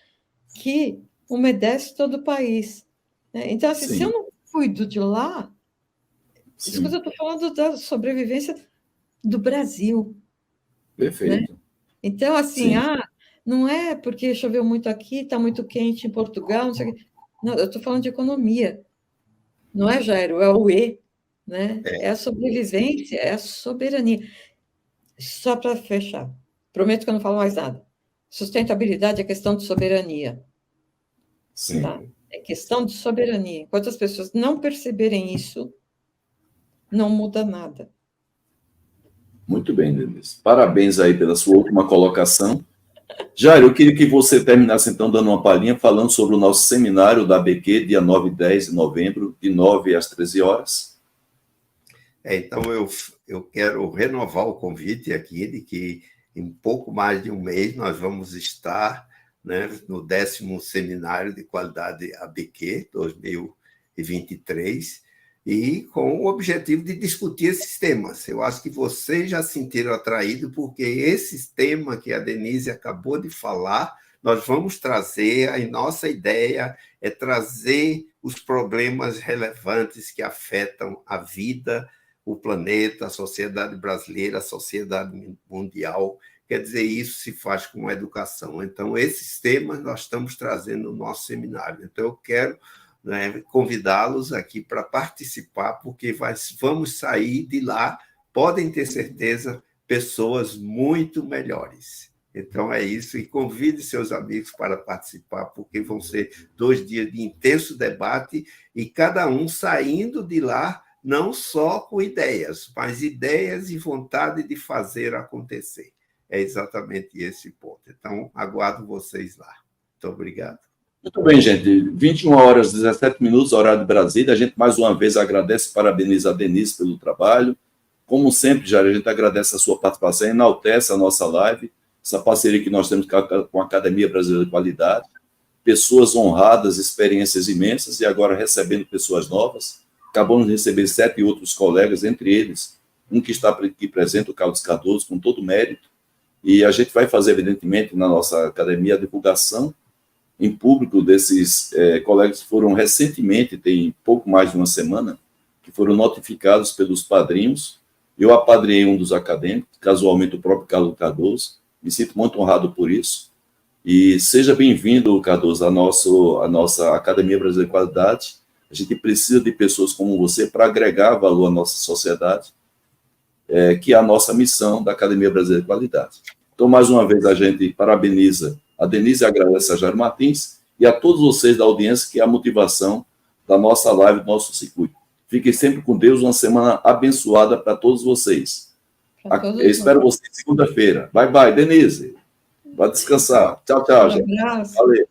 que umedece todo o país, né? Então, assim, se eu não cuido de lá, isso que eu estou falando da sobrevivência do Brasil. Perfeito. Né? Então, assim, não é porque choveu muito aqui, está muito quente em Portugal, não sei o quê. Não, eu estou falando de economia. Não é, Jairo? É o E, né? É a sobrevivência, é a soberania. Só para fechar, prometo que eu não falo mais nada. Sustentabilidade é questão de soberania. Sim. Tá? É questão de soberania. Enquanto as pessoas não perceberem isso, não muda nada. Muito bem, Denise. Parabéns aí pela sua última colocação. Jair, eu queria que você terminasse, então, dando uma palhinha, falando sobre o nosso seminário da ABQ, dia 9 e 10 de novembro, de 9 às 13 horas. Então, eu quero renovar o convite aqui de que em pouco mais de um mês nós vamos estar, né, no 10º Seminário de Qualidade ABQ 2023, e com o objetivo de discutir esses temas. Eu acho que vocês já se sentiram atraídos, porque esse tema que a Denise acabou de falar, nós vamos trazer, a nossa ideia é trazer os problemas relevantes que afetam a vida, o planeta, a sociedade brasileira, a sociedade mundial. Quer dizer, isso se faz com a educação. Então, esses temas nós estamos trazendo no nosso seminário. Então, eu quero, né, convidá-los aqui para participar, porque vamos sair de lá, podem ter certeza, pessoas muito melhores. Então, é isso. E convide seus amigos para participar, porque vão ser 2 dias de intenso debate e cada um saindo de lá não só com ideias, mas ideias e vontade de fazer acontecer. É exatamente esse ponto. Então, aguardo vocês lá. Muito obrigado. Muito bem, gente. 21 horas e 17 minutos, horário de Brasília. A gente, mais uma vez, agradece e parabeniza a Denise pelo trabalho. Como sempre, Jair, a gente agradece a sua participação, enaltece a nossa live, essa parceria que nós temos com a Academia Brasileira de Qualidade. Pessoas honradas, experiências imensas, e agora recebendo pessoas novas. Acabamos de receber 7 outros colegas, entre eles um que está aqui presente, o Carlos Cardoso, com todo mérito. E a gente vai fazer, evidentemente, na nossa academia, a divulgação em público desses colegas que foram recentemente, tem pouco mais de uma semana, que foram notificados pelos padrinhos. Eu apadrinhei um dos acadêmicos, casualmente o próprio Carlos Cardoso. Me sinto muito honrado por isso. E seja bem-vindo, Cardoso, à nossa Academia Brasileira de Qualidade. A gente precisa de pessoas como você para agregar valor à nossa sociedade, que é a nossa missão da Academia Brasileira de Qualidade. Então, mais uma vez, a gente parabeniza a Denise e agradece a Jair Martins e a todos vocês da audiência, que é a motivação da nossa live, do nosso circuito. Fiquem sempre com Deus, uma semana abençoada para todos vocês. Eu espero vocês segunda-feira. Bye, bye, Denise. Vai descansar. Tchau, tchau, gente. Um abraço. Valeu.